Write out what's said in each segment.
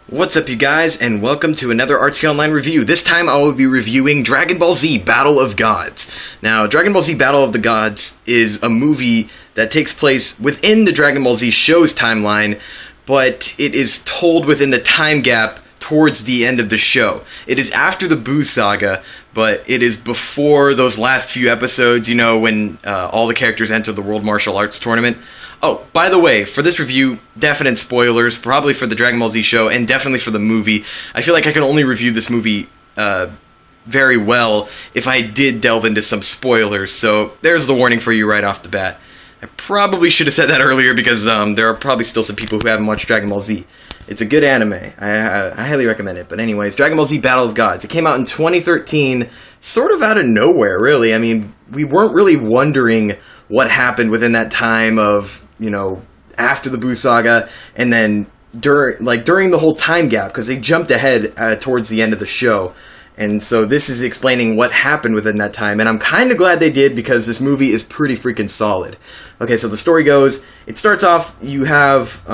What's up, you guys, and welcome to another TOnline review. This time I will be reviewing Dragon Ball Z Battle of Gods. Now, Dragon Ball Z Battle of the Gods is a movie that takes place within the Dragon Ball Z show's timeline, but it is told within the time gap towards the end of the show. It is after the Buu saga, but it is before those last few episodes, you know, when all the characters enter the World Martial Arts Tournament. Oh, by the way, for this review, definite spoilers, probably for the Dragon Ball Z show, and definitely for the movie. I feel like I can only review this movie very well if I did delve into some spoilers, so there's the warning for you right off the bat. I probably should have said that earlier because there are probably still some people who haven't watched Dragon Ball Z. It's a good anime. I highly recommend it. But anyways, Dragon Ball Z Battle of Gods. It came out in 2013, sort of out of nowhere, really. I mean, we weren't really wondering what happened within that time of, you know, after the Buu saga, and then during the whole time gap, because they jumped ahead towards the end of the show. And so this is explaining what happened within that time, and I'm kind of glad they did because this movie is pretty freaking solid. Okay, so the story goes, it starts off, you have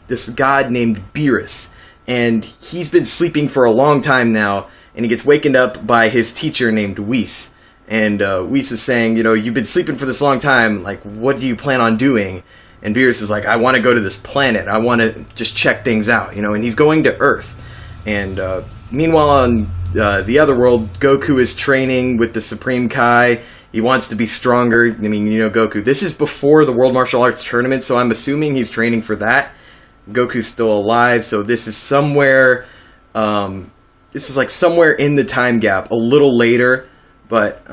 this god named Beerus, and he's been sleeping for a long time now, and he gets wakened up by his teacher named Whis. And Whis is saying, you know, you've been sleeping for this long time, like, what do you plan on doing? And Beerus is like, I want to go to this planet, I want to just check things out, you know, and he's going to Earth. And meanwhile on the other world, Goku is training with the Supreme Kai. He wants to be stronger. I mean, you know, Goku. This is before the World Martial Arts Tournament, so I'm assuming he's training for that. Goku's still alive, so this is somewhere, this is like somewhere in the time gap, a little later. But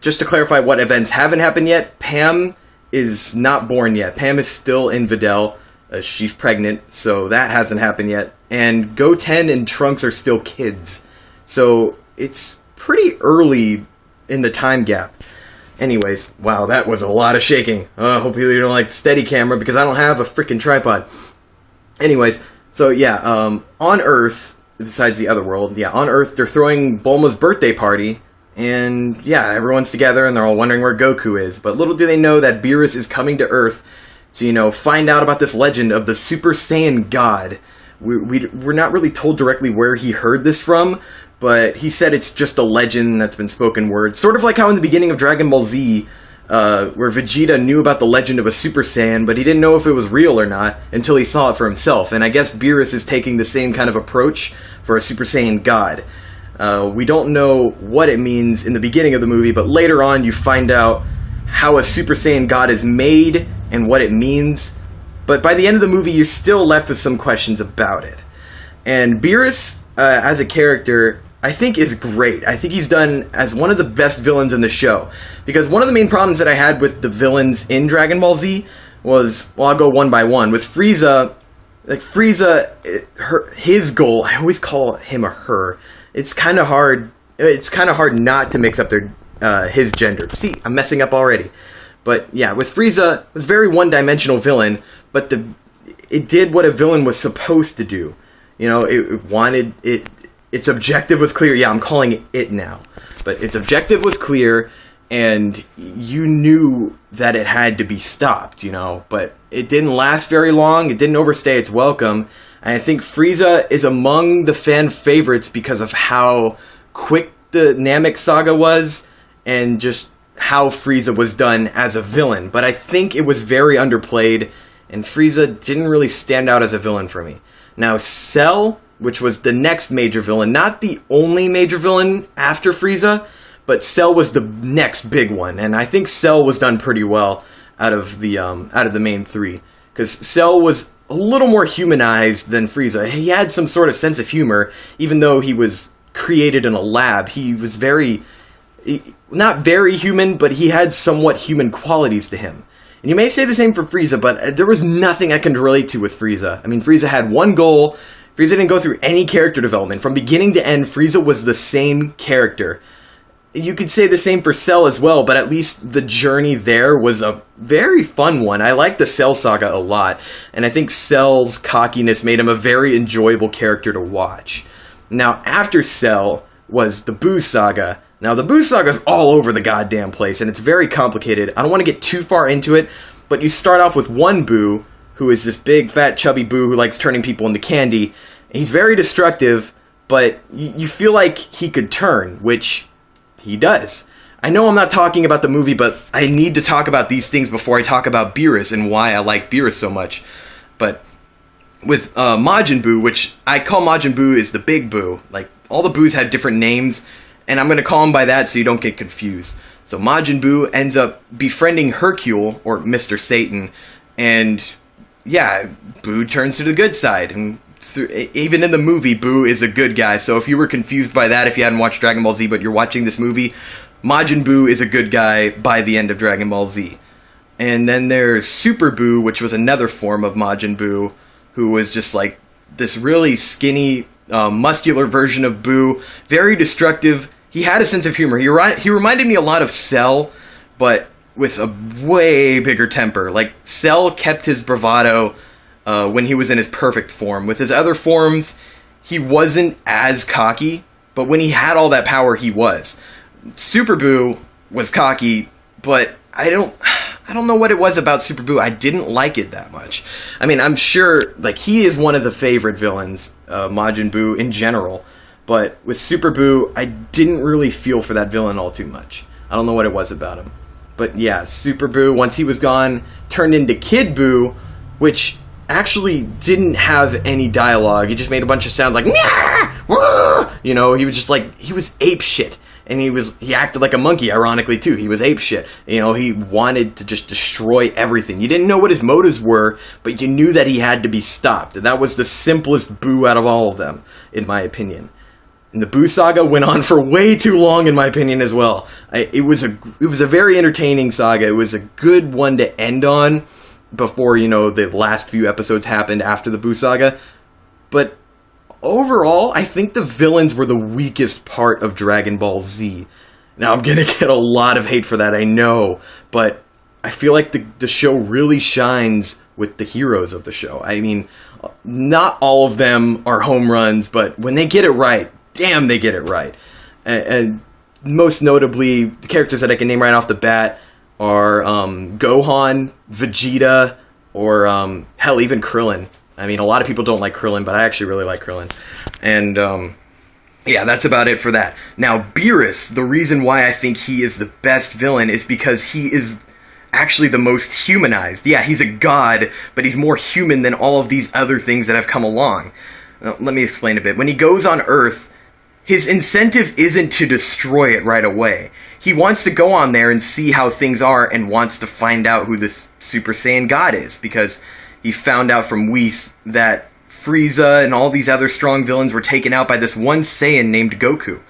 just to clarify what events haven't happened yet, Pam is not born yet. Pam is still in Videl. She's pregnant, so that hasn't happened yet. And Goten and Trunks are still kids. So it's pretty early in the time gap. Anyways, wow, that was a lot of shaking. Hope you don't like steady camera because I don't have a freaking tripod. Anyways, so yeah, on Earth, besides the other world, yeah, on Earth, they're throwing Bulma's birthday party. And yeah, everyone's together and they're all wondering where Goku is. But little do they know that Beerus is coming to Earth to, you know, find out about this legend of the Super Saiyan God. We're not really told directly where he heard this from, but he said it's just a legend that's been spoken word. Sort of like how in the beginning of Dragon Ball Z, where Vegeta knew about the legend of a Super Saiyan, but he didn't know if it was real or not until he saw it for himself. And I guess Beerus is taking the same kind of approach for a Super Saiyan God. We don't know what it means in the beginning of the movie, but later on you find out how a Super Saiyan God is made and what it means. But by the end of the movie, you're still left with some questions about it. And Beerus, as a character, I think is great. I think he's done as one of the best villains in the show. Because one of the main problems that I had with the villains in Dragon Ball Z was, well, I'll go one by one. With Frieza, like Frieza, his goal, I always call him a her. It's kind of hard not to mix up his gender. See, I'm messing up already. But yeah, with Frieza, it was a very one-dimensional villain, but it did what a villain was supposed to do. You know, its objective was clear. Yeah, I'm calling it now. But its objective was clear, and you knew that it had to be stopped, you know. But it didn't last very long. It didn't overstay its welcome. And I think Frieza is among the fan favorites because of how quick the Namek saga was, and just how Frieza was done as a villain. But I think it was very underplayed, and Frieza didn't really stand out as a villain for me. Now, Cell, which was the next major villain, not the only major villain after Frieza, but Cell was the next big one, and I think Cell was done pretty well out of the main three, because Cell was a little more humanized than Frieza. He had some sort of sense of humor, even though he was created in a lab. He was not very human, but he had somewhat human qualities to him. And you may say the same for Frieza, but there was nothing I can relate to with Frieza. I mean, Frieza had one goal. Frieza didn't go through any character development. From beginning to end, Frieza was the same character. You could say the same for Cell as well, but at least the journey there was a very fun one. I like the Cell saga a lot, and I think Cell's cockiness made him a very enjoyable character to watch. Now, after Cell was the Buu saga. Now, the Buu saga's all over the goddamn place, and it's very complicated. I don't want to get too far into it, but you start off with one Buu, who is this big, fat, chubby Buu who likes turning people into candy, He's very destructive, but you feel like he could turn, which he does. I know I'm not talking about the movie, but I need to talk about these things before I talk about Beerus and why I like Beerus so much. But with Majin Buu, which I call Majin Buu is the big Buu. Like, all the Boos have different names, and I'm going to call him by that so you don't get confused. So Majin Buu ends up befriending Hercule, or Mr. Satan, and yeah, Buu turns to the good side. And even in the movie, Buu is a good guy. So if you were confused by that, if you hadn't watched Dragon Ball Z, but you're watching this movie, Majin Buu is a good guy by the end of Dragon Ball Z. And then there's Super Buu, which was another form of Majin Buu, who was just like this really skinny, muscular version of Buu. Very destructive. He had a sense of humor. He reminded me a lot of Cell, but with a way bigger temper. Like, Cell kept his bravado when he was in his perfect form. With his other forms, he wasn't as cocky, but when he had all that power, he was. Super Buu was cocky, but I don't know what it was about Super Buu. I didn't like it that much. I mean, I'm sure, like, he is one of the favorite villains, Majin Buu in general. But with Super Buu, I didn't really feel for that villain all too much. I don't know what it was about him. But yeah, Super Buu, once he was gone, turned into Kid Buu, which actually didn't have any dialogue. He just made a bunch of sounds like, you know, he was just like, he was ape shit. And he acted like a monkey, ironically, too. He was ape shit. You know, he wanted to just destroy everything. You didn't know what his motives were, but you knew that he had to be stopped. And that was the simplest Buu out of all of them, in my opinion. And the Buu saga went on for way too long, in my opinion, as well. It was a very entertaining saga. It was a good one to end on before, you know, the last few episodes happened after the Buu saga. But overall, I think the villains were the weakest part of Dragon Ball Z. Now, I'm gonna get a lot of hate for that, I know, but I feel like the show really shines with the heroes of the show. I mean, not all of them are home runs, but when they get it right, damn, they get it right. And most notably, the characters that I can name right off the bat are Gohan, Vegeta, or hell, even Krillin. I mean, a lot of people don't like Krillin, but I actually really like Krillin. And yeah, that's about it for that. Now, Beerus, the reason why I think he is the best villain is because he is actually the most humanized. Yeah, he's a god, but he's more human than all of these other things that have come along. Let me explain a bit. When he goes on Earth, his incentive isn't to destroy it right away. He wants to go on there and see how things are and wants to find out who this Super Saiyan God is, because he found out from Whis that Frieza and all these other strong villains were taken out by this one Saiyan named Goku.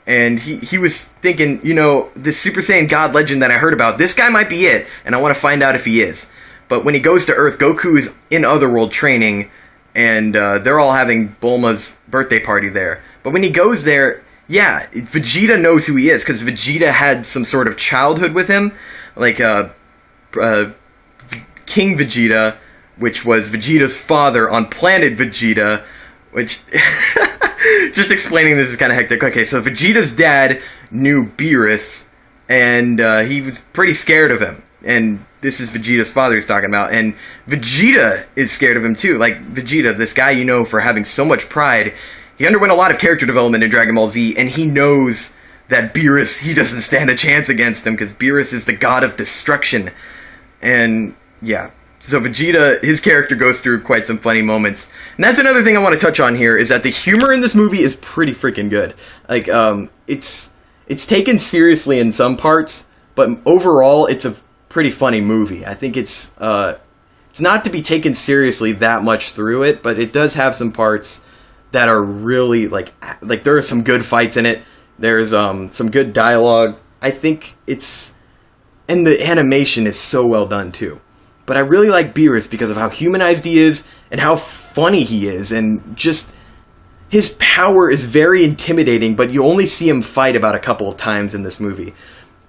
And he was thinking, you know, this Super Saiyan God legend that I heard about, this guy might be it, and I want to find out if he is. But when he goes to Earth, Goku is in Otherworld training, and they're all having Bulma's birthday party there. But when he goes there, yeah, Vegeta knows who he is, because Vegeta had some sort of childhood with him, like King Vegeta, which was Vegeta's father on planet Vegeta, which, just explaining this is kind of hectic. Okay, so Vegeta's dad knew Beerus, and he was pretty scared of him, and this is Vegeta's father he's talking about, and Vegeta is scared of him too. Like, Vegeta, this guy you know for having so much pride, he underwent a lot of character development in Dragon Ball Z, and he knows that Beerus, he doesn't stand a chance against him, because Beerus is the god of destruction. And, yeah. So Vegeta, his character goes through quite some funny moments. And that's another thing I want to touch on here, is that the humor in this movie is pretty freaking good. Like, it's taken seriously in some parts, but overall, it's a pretty funny movie. I think it's not to be taken seriously that much through it, but it does have some parts that are really, like there are some good fights in it. There's some good dialogue. I think and the animation is so well done too. But I really like Beerus because of how humanized he is and how funny he is, and just his power is very intimidating, but you only see him fight about a couple of times in this movie.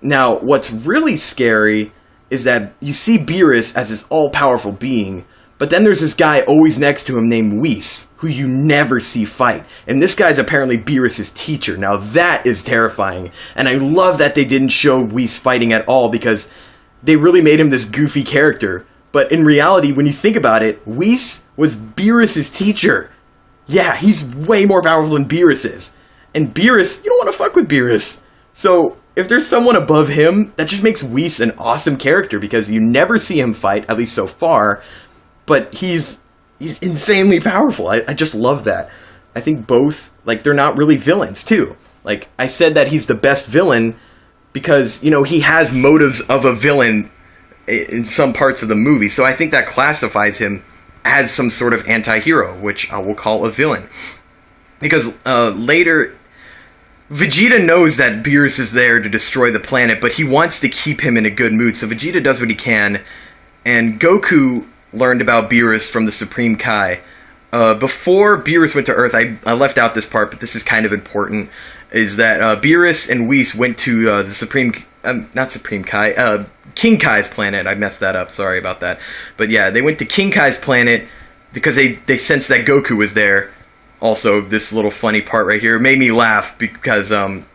Now, what's really scary is that you see Beerus as this all-powerful being, but then there's this guy always next to him named Whis, who you never see fight. And this guy's apparently Beerus' teacher. Now that is terrifying. And I love that they didn't show Whis fighting at all, because they really made him this goofy character. But in reality, when you think about it, Whis was Beerus' teacher. yeah, he's way more powerful than Beerus is. And Beerus, you don't want to fuck with Beerus. So, if there's someone above him, that just makes Whis an awesome character, because you never see him fight, at least so far, but he's insanely powerful. I just love that. I think both, like, they're not really villains, too. Like, I said that he's the best villain because, you know, he has motives of a villain in some parts of the movie, so I think that classifies him as some sort of anti-hero, which I will call a villain. Because later, Vegeta knows that Beerus is there to destroy the planet, but he wants to keep him in a good mood, so Vegeta does what he can, and Goku learned about Beerus from the Supreme Kai. Before Beerus went to Earth, I left out this part, but this is kind of important, is that Beerus and Whis went to the Supreme... not Supreme Kai, King Kai's planet. I messed that up, sorry about that. But yeah, they went to King Kai's planet because they sensed that Goku was there. Also, this little funny part right here made me laugh because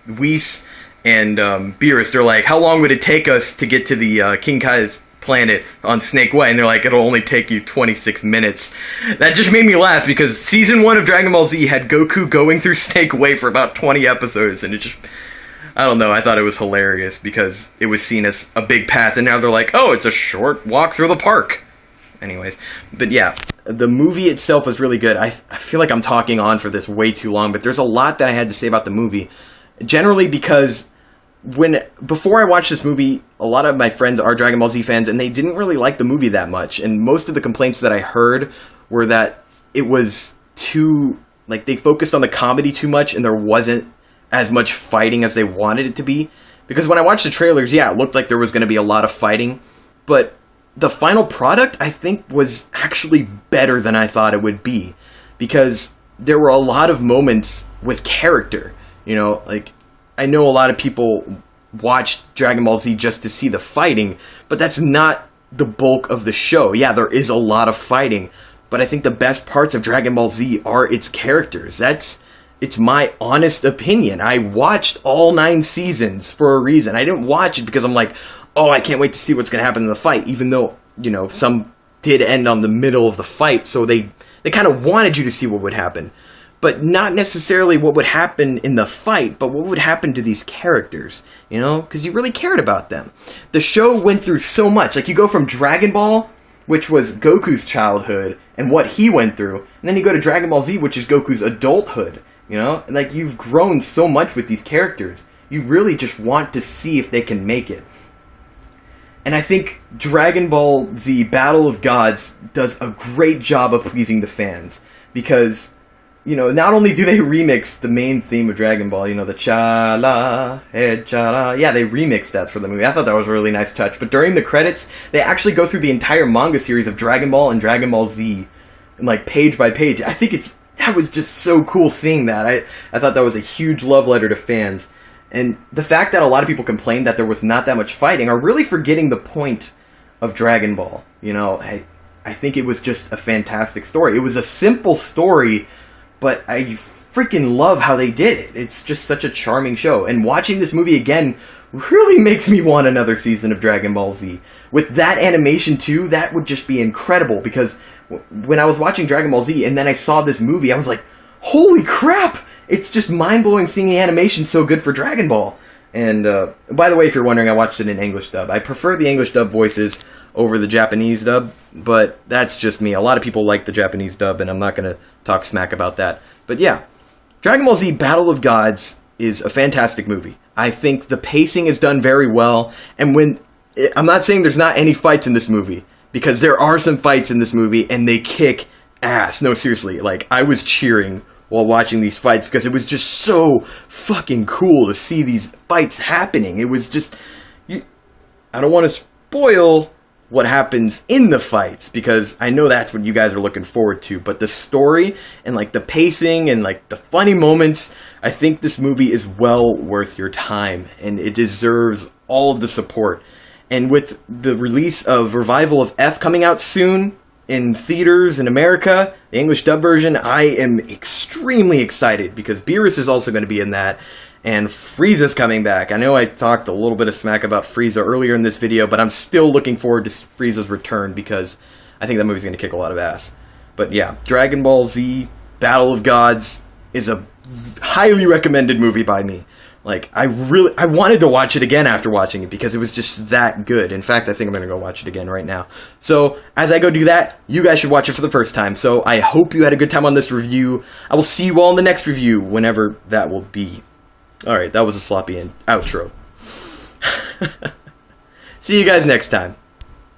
Whis and Beerus, they're like, how long would it take us to get to the King Kai's planet on Snake Way? And they're like, it'll only take you 26 minutes. That just made me laugh because Season 1 of Dragon Ball Z had Goku going through Snake Way for about 20 episodes, and it just... I don't know, I thought it was hilarious because it was seen as a big path, and now they're like, oh, it's a short walk through the park. Anyways, but yeah, the movie itself was really good. I feel like I'm talking on for this way too long, but there's a lot that I had to say about the movie. Generally because before I watched this movie, a lot of my friends are Dragon Ball Z fans, and they didn't really like the movie that much, and most of the complaints that I heard were that it was too, like, they focused on the comedy too much, and there wasn't as much fighting as they wanted it to be. Because when I watched the trailers, yeah, it looked like there was going to be a lot of fighting, but the final product, I think, was actually better than I thought it would be. Because there were a lot of moments with character. You know, like, I know a lot of people watched Dragon Ball Z just to see the fighting, but that's not the bulk of the show. Yeah, there is a lot of fighting, but I think the best parts of Dragon Ball Z are its characters. It's my honest opinion. I watched all 9 seasons for a reason. I didn't watch it because I'm like, oh, I can't wait to see what's going to happen in the fight, even though, you know, some did end on the middle of the fight, so they kind of wanted you to see what would happen. But not necessarily what would happen in the fight, but what would happen to these characters, you know? Because you really cared about them. The show went through so much. Like, you go from Dragon Ball, which was Goku's childhood, and what he went through, and then you go to Dragon Ball Z, which is Goku's adulthood. You know, like, you've grown so much with these characters. You really just want to see if they can make it. And I think Dragon Ball Z Battle of Gods does a great job of pleasing the fans. Because, you know, not only do they remix the main theme of Dragon Ball, you know, the cha-la, head cha-la. Yeah, they remixed that for the movie. I thought that was a really nice touch. But during the credits, they actually go through the entire manga series of Dragon Ball and Dragon Ball Z. And, like, page by page. I think that was just so cool seeing that. I thought that was a huge love letter to fans. And the fact that a lot of people complained that there was not that much fighting are really forgetting the point of Dragon Ball. You know, I think it was just a fantastic story. It was a simple story, but I freaking love how they did it. It's just such a charming show. And watching this movie again really makes me want another season of Dragon Ball Z. With that animation too, that would just be incredible, because when I was watching Dragon Ball Z and then I saw this movie, I was like, holy crap! It's just mind-blowing seeing the animation so good for Dragon Ball. And, by the way, if you're wondering, I watched it in English dub. I prefer the English dub voices over the Japanese dub, but that's just me. A lot of people like the Japanese dub, and I'm not going to talk smack about that. But yeah, Dragon Ball Z Battle of Gods is a fantastic movie. I think the pacing is done very well, and I'm not saying there's not any fights in this movie, because there are some fights in this movie, and they kick ass. No, seriously, like, I was cheering while watching these fights, because it was just so fucking cool to see these fights happening. It was just... I don't want to spoil what happens in the fights, because I know that's what you guys are looking forward to, but the story, and, like, the pacing, and, like, the funny moments, I think this movie is well worth your time, and it deserves all of the support. And with the release of Revival of F coming out soon in theaters in America, the English dub version, I am extremely excited, because Beerus is also going to be in that, and Frieza's coming back. I know I talked a little bit of smack about Frieza earlier in this video, but I'm still looking forward to Frieza's return, because I think that movie's going to kick a lot of ass. But yeah, Dragon Ball Z Battle of Gods is a highly recommended movie by me. Like, I wanted to watch it again after watching it because it was just that good. In fact, I think I'm going to go watch it again right now. So, as I go do that, you guys should watch it for the first time. So, I hope you had a good time on this review. I will see you all in the next review, whenever that will be. Alright, that was a sloppy outro. See you guys next time.